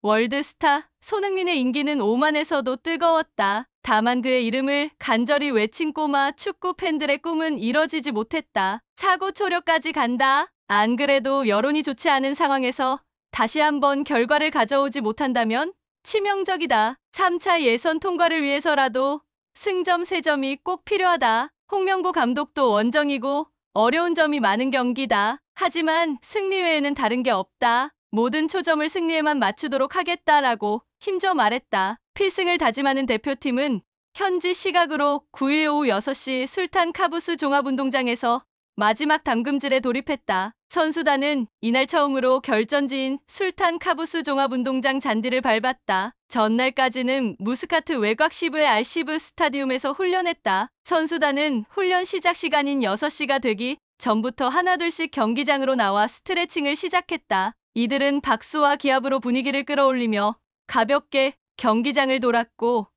월드스타 손흥민의 인기는 오만에서도 뜨거웠다. 다만 그의 이름을 간절히 외친 꼬마 축구 팬들의 꿈은 이뤄지지 못했다. 사고 초려까지 간다. 안 그래도 여론이 좋지 않은 상황에서 다시 한번 결과를 가져오지 못한다면 치명적이다. 3차 예선 통과를 위해서라도 승점 3점이 꼭 필요하다. 홍명보 감독도 원정이고 어려운 점이 많은 경기다. 하지만 승리 외에는 다른 게 없다. 모든 초점을 승리에만 맞추도록 하겠다라고 힘줘 말했다. 필승을 다짐하는 대표팀은 현지 시각으로 9일 오후 6시 술탄 카부스 종합운동장에서 마지막 담금질에 돌입했다. 선수단은 이날 처음으로 결전지인 술탄 카부스 종합운동장 잔디를 밟았다. 전날까지는 무스카트 외곽 시브의 알시브 스타디움에서 훈련했다. 선수단은 훈련 시작 시간인 6시가 되기 전부터 하나둘씩 경기장으로 나와 스트레칭을 시작했다. 이들은 박수와 기합으로 분위기를 끌어올리며 가볍게 경기장을 돌았고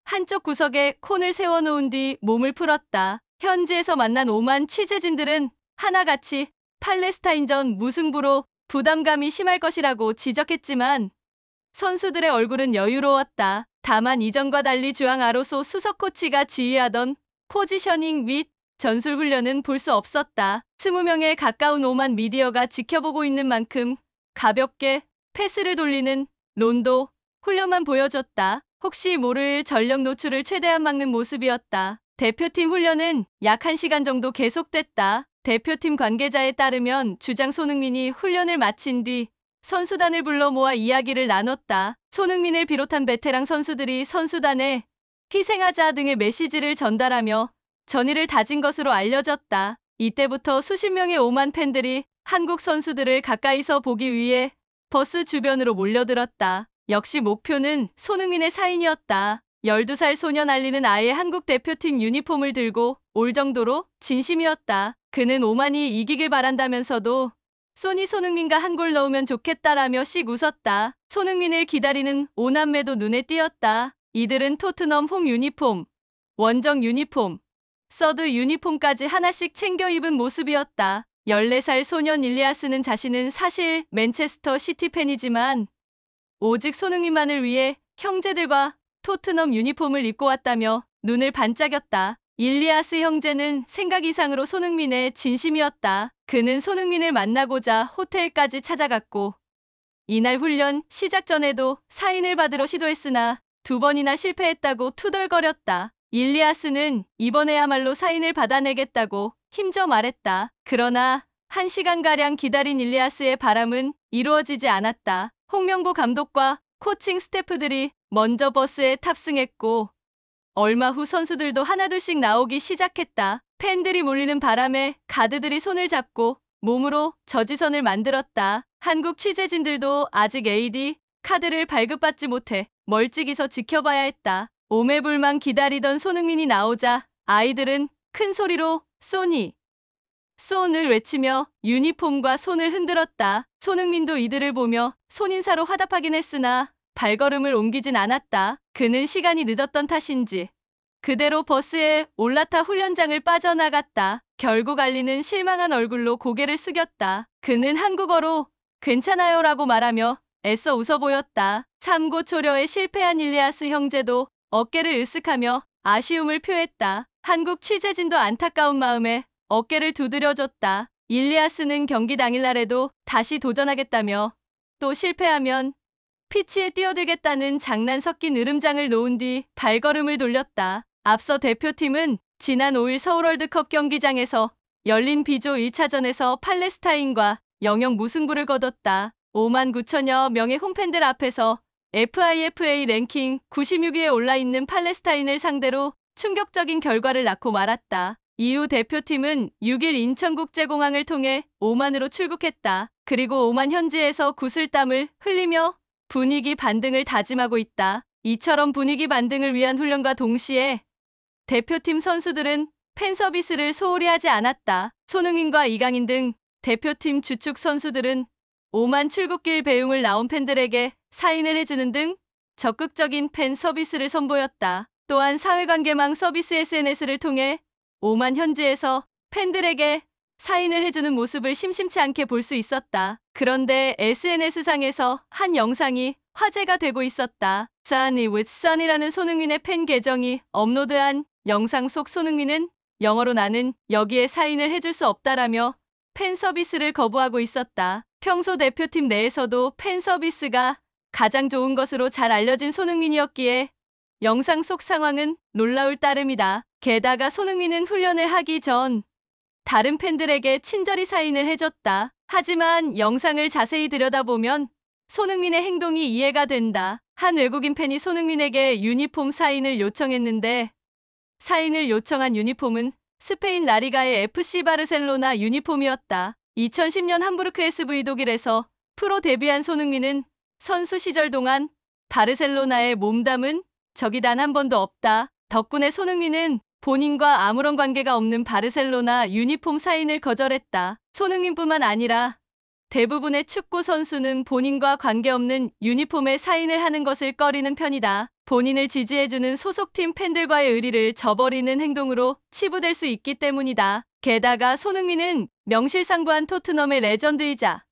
한쪽 구석에 콘을 세워놓은 뒤 몸을 풀었다. 현지에서 만난 오만 취재진들은 하나같이 팔레스타인전 무승부로 부담감이 심할 것이라고 지적했지만 선수들의 얼굴은 여유로웠다. 다만 이전과 달리 주앙 아로소 수석 코치가 지휘하던 포지셔닝 및 전술 훈련은 볼 수 없었다. 20명에 가까운 오만 미디어가 지켜보고 있는 만큼 가볍게 패스를 돌리는 론도 훈련만 보여줬다. 혹시 모를 전력 노출을 최대한 막는 모습이었다. 대표팀 훈련은 약 1시간 정도 계속됐다. 대표팀 관계자에 따르면 주장 손흥민이 훈련을 마친 뒤 선수단을 불러 모아 이야기를 나눴다. 손흥민을 비롯한 베테랑 선수들이 선수단에 희생하자 등의 메시지를 전달하며 전의를 다진 것으로 알려졌다. 이때부터 수십 명의 오만 팬들이 한국 선수들을 가까이서 보기 위해 버스 주변으로 몰려들었다. 역시 목표는 손흥민의 사인이었다. 12살 소년 알리는 아예 한국 대표팀 유니폼을 들고 올 정도로 진심이었다. 그는 오만이 이기길 바란다면서도 소니 손흥민과 한 골 넣으면 좋겠다라며 씩 웃었다. 손흥민을 기다리는 오남매도 눈에 띄었다. 이들은 토트넘 홈 유니폼, 원정 유니폼, 서드 유니폼까지 하나씩 챙겨 입은 모습이었다. 14살 소년 일리아스는 자신은 사실 맨체스터 시티 팬이지만 오직 손흥민만을 위해 형제들과 토트넘 유니폼을 입고 왔다며 눈을 반짝였다. 일리아스 형제는 생각 이상으로 손흥민의 진심이었다. 그는 손흥민을 만나고자 호텔까지 찾아갔고 이날 훈련 시작 전에도 사인을 받으러 시도했으나 2번이나 실패했다고 투덜거렸다. 일리아스는 이번에야말로 사인을 받아내겠다고 힘줘 말했다. 그러나 1시간가량 기다린 일리아스의 바람은 이루어지지 않았다. 홍명보 감독과 코칭 스태프들이 먼저 버스에 탑승했고 얼마 후 선수들도 하나둘씩 나오기 시작했다. 팬들이 몰리는 바람에 가드들이 손을 잡고 몸으로 저지선을 만들었다. 한국 취재진들도 아직 AD 카드를 발급받지 못해 멀찍이서 지켜봐야 했다. 오매불망 기다리던 손흥민이 나오자 아이들은 큰 소리로 소니, 손을 외치며 유니폼과 손을 흔들었다. 손흥민도 이들을 보며 손인사로 화답하긴 했으나 발걸음을 옮기진 않았다. 그는 시간이 늦었던 탓인지 그대로 버스에 올라타 훈련장을 빠져나갔다. 결국 알리는 실망한 얼굴로 고개를 숙였다. 그는 한국어로 괜찮아요라고 말하며 애써 웃어 보였다. 참고 초려에 실패한 일리아스 형제도 어깨를 으쓱하며 아쉬움을 표했다. 한국 취재진도 안타까운 마음에 어깨를 두드려줬다. 일리아스는 경기 당일날에도 다시 도전하겠다며 또 실패하면 피치에 뛰어들겠다는 장난 섞인 으름장을 놓은 뒤 발걸음을 돌렸다. 앞서 대표팀은 지난 5일 서울 월드컵 경기장에서 열린 B조 1차전에서 팔레스타인과 0-0 무승부를 거뒀다. 5만 9천여 명의 홈팬들 앞에서 FIFA 랭킹 96위에 올라있는 팔레스타인을 상대로 충격적인 결과를 낳고 말았다. 이후 대표팀은 6일 인천국제공항을 통해 오만으로 출국했다. 그리고 오만 현지에서 구슬땀을 흘리며 분위기 반등을 다짐하고 있다. 이처럼 분위기 반등을 위한 훈련과 동시에 대표팀 선수들은 팬 서비스를 소홀히 하지 않았다. 손흥민과 이강인 등 대표팀 주축 선수들은 오만 출국길 배웅을 나온 팬들에게 사인을 해주는 등 적극적인 팬 서비스를 선보였다. 또한 사회관계망 서비스 SNS를 통해 오만 현지에서 팬들에게 사인을 해주는 모습을 심심치 않게 볼 수 있었다. 그런데 SNS상에서 한 영상이 화제가 되고 있었다. Sunny with Sun이라는 손흥민의 팬 계정이 업로드한 영상 속 손흥민은 영어로 나는 여기에 사인을 해줄 수 없다라며 팬 서비스를 거부하고 있었다. 평소 대표팀 내에서도 팬 서비스가 가장 좋은 것으로 잘 알려진 손흥민이었기에 영상 속 상황은 놀라울 따름이다. 게다가 손흥민은 훈련을 하기 전 다른 팬들에게 친절히 사인을 해줬다. 하지만 영상을 자세히 들여다보면 손흥민의 행동이 이해가 된다. 한 외국인 팬이 손흥민에게 유니폼 사인을 요청했는데 사인을 요청한 유니폼은 스페인 라리가의 FC 바르셀로나 유니폼이었다. 2010년 함부르크 SV 독일에서 프로 데뷔한 손흥민은 선수 시절 동안 바르셀로나에 몸담은 적이 단 한 번도 없다. 덕분에 손흥민은 본인과 아무런 관계가 없는 바르셀로나 유니폼 사인을 거절했다. 손흥민뿐만 아니라 대부분의 축구 선수는 본인과 관계없는 유니폼에 사인을 하는 것을 꺼리는 편이다. 본인을 지지해주는 소속팀 팬들과의 의리를 저버리는 행동으로 치부될 수 있기 때문이다. 게다가 손흥민은 명실상부한 토트넘의 레전드이자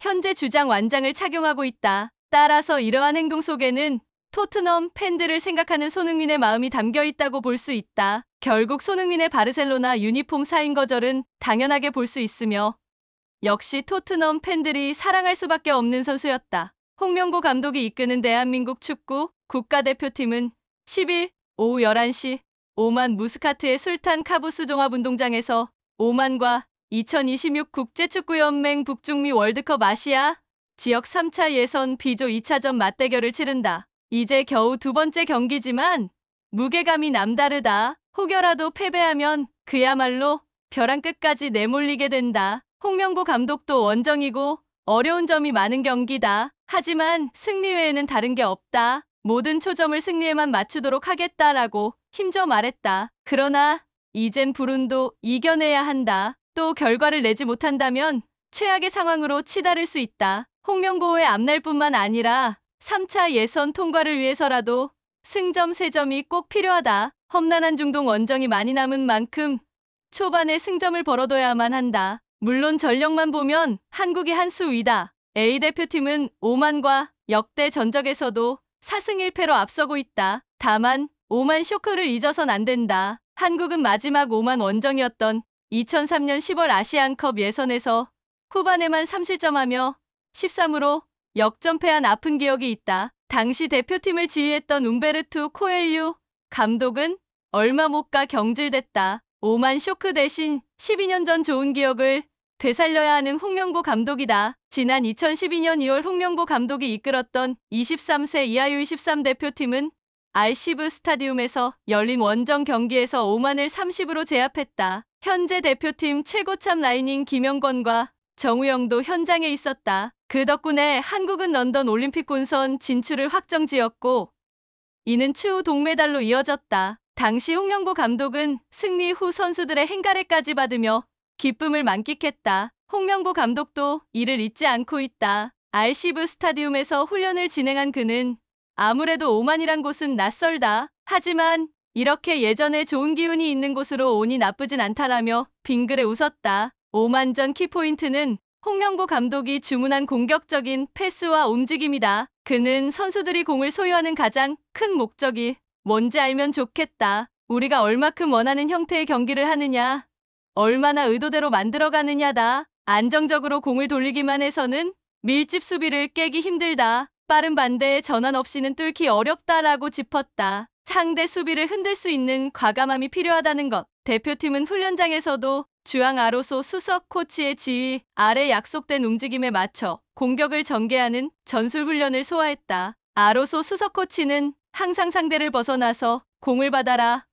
현재 주장 완장을 착용하고 있다. 따라서 이러한 행동 속에는 토트넘 팬들을 생각하는 손흥민의 마음이 담겨 있다고 볼 수 있다. 결국 손흥민의 바르셀로나 유니폼 사인 거절은 당연하게 볼 수 있으며 역시 토트넘 팬들이 사랑할 수밖에 없는 선수였다. 홍명보 감독이 이끄는 대한민국 축구 국가대표팀은 10일 오후 11시 오만 무스카트의 술탄 카부스 종합운동장에서 오만과 2026 국제축구연맹 북중미 월드컵 아시아 지역 3차 예선 B조 2차전 맞대결을 치른다. 이제 겨우 두 번째 경기지만 무게감이 남다르다. 혹여라도 패배하면 그야말로 벼랑 끝까지 내몰리게 된다. 홍명보 감독도 원정이고 어려운 점이 많은 경기다. 하지만 승리 외에는 다른 게 없다. 모든 초점을 승리에만 맞추도록 하겠다라고 힘줘 말했다. 그러나 이젠 불운도 이겨내야 한다. 또 결과를 내지 못한다면 최악의 상황으로 치달을 수 있다. 홍명보의 앞날뿐만 아니라 3차 예선 통과를 위해서라도 승점 3점이 꼭 필요하다. 험난한 중동 원정이 많이 남은 만큼 초반에 승점을 벌어둬야만 한다. 물론 전력만 보면 한국이 한 수 위다. A대표팀은 오만과 역대 전적에서도 4승 1패로 앞서고 있다. 다만 오만 쇼크를 잊어선 안 된다. 한국은 마지막 오만 원정이었던 2003년 10월 아시안컵 예선에서 후반에만 3실점하며 13으로 역전패한 아픈 기억이 있다. 당시 대표팀을 지휘했던 움베르투 코엘류 감독은 얼마 못 가 경질됐다. 오만 쇼크 대신 12년 전 좋은 기억을 되살려야 하는 홍명보 감독이다. 지난 2012년 2월 홍명보 감독이 이끌었던 23세 이하 U23 대표팀은 알시브 스타디움에서 열린 원정 경기에서 오만을 30으로 제압했다. 현재 대표팀 최고참 라인인 김영권과 정우영도 현장에 있었다. 그 덕분에 한국은 런던 올림픽 본선 진출을 확정지었고 이는 추후 동메달로 이어졌다. 당시 홍명보 감독은 승리 후 선수들의 행가래까지 받으며 기쁨을 만끽했다. 홍명보 감독도 이를 잊지 않고 있다. 알시브 스타디움에서 훈련을 진행한 그는 아무래도 오만이란 곳은 낯설다. 하지만 이렇게 예전에 좋은 기운이 있는 곳으로 오니 나쁘진 않다라며 빙그레 웃었다. 오만전 키포인트는 홍명보 감독이 주문한 공격적인 패스와 움직임이다. 그는 선수들이 공을 소유하는 가장 큰 목적이 뭔지 알면 좋겠다. 우리가 얼마큼 원하는 형태의 경기를 하느냐, 얼마나 의도대로 만들어가느냐다. 안정적으로 공을 돌리기만 해서는 밀집 수비를 깨기 힘들다. 빠른 반대에 전환 없이는 뚫기 어렵다라고 짚었다. 상대 수비를 흔들 수 있는 과감함이 필요하다는 것. 대표팀은 훈련장에서도 주앙 아로소 수석 코치의 지휘 아래 약속된 움직임에 맞춰 공격을 전개하는 전술 훈련을 소화했다. 아로소 수석 코치는 항상 상대를 벗어나서 공을 받아라.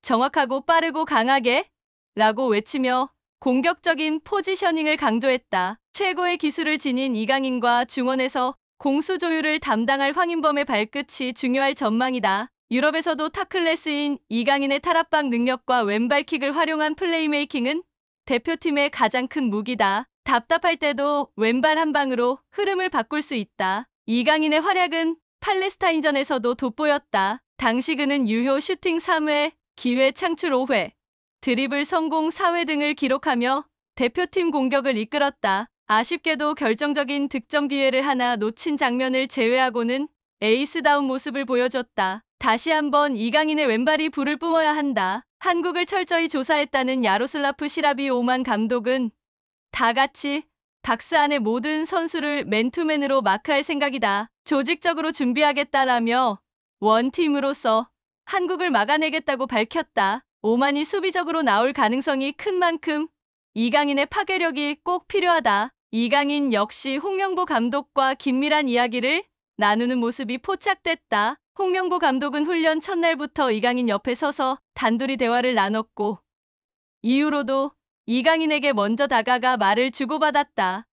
정확하고 빠르고 강하게 라고 외치며 공격적인 포지셔닝을 강조했다. 최고의 기술을 지닌 이강인과 중원에서 공수 조율을 담당할 황인범의 발끝이 중요할 전망이다. 유럽에서도 탑클래스인 이강인의 탈압박 능력과 왼발킥을 활용한 플레이메이킹은 대표팀의 가장 큰 무기다. 답답할 때도 왼발 한 방으로 흐름을 바꿀 수 있다. 이강인의 활약은 팔레스타인전에서도 돋보였다. 당시 그는 유효 슈팅 3회, 기회 창출 5회, 드리블 성공 4회 등을 기록하며 대표팀 공격을 이끌었다. 아쉽게도 결정적인 득점 기회를 하나 놓친 장면을 제외하고는 에이스다운 모습을 보여줬다. 다시 한번 이강인의 왼발이 불을 뿜어야 한다. 한국을 철저히 조사했다는 야로슬라프 시라비 오만 감독은 다 같이 박스 안의 모든 선수를 맨투맨으로 마크할 생각이다. 조직적으로 준비하겠다라며 원팀으로서 한국을 막아내겠다고 밝혔다. 오만이 수비적으로 나올 가능성이 큰 만큼 이강인의 파괴력이 꼭 필요하다. 이강인 역시 홍명보 감독과 긴밀한 이야기를 나누는 모습이 포착됐다. 홍명보 감독은 훈련 첫날부터 이강인 옆에 서서 단둘이 대화를 나눴고 이후로도 이강인에게 먼저 다가가 말을 주고받았다.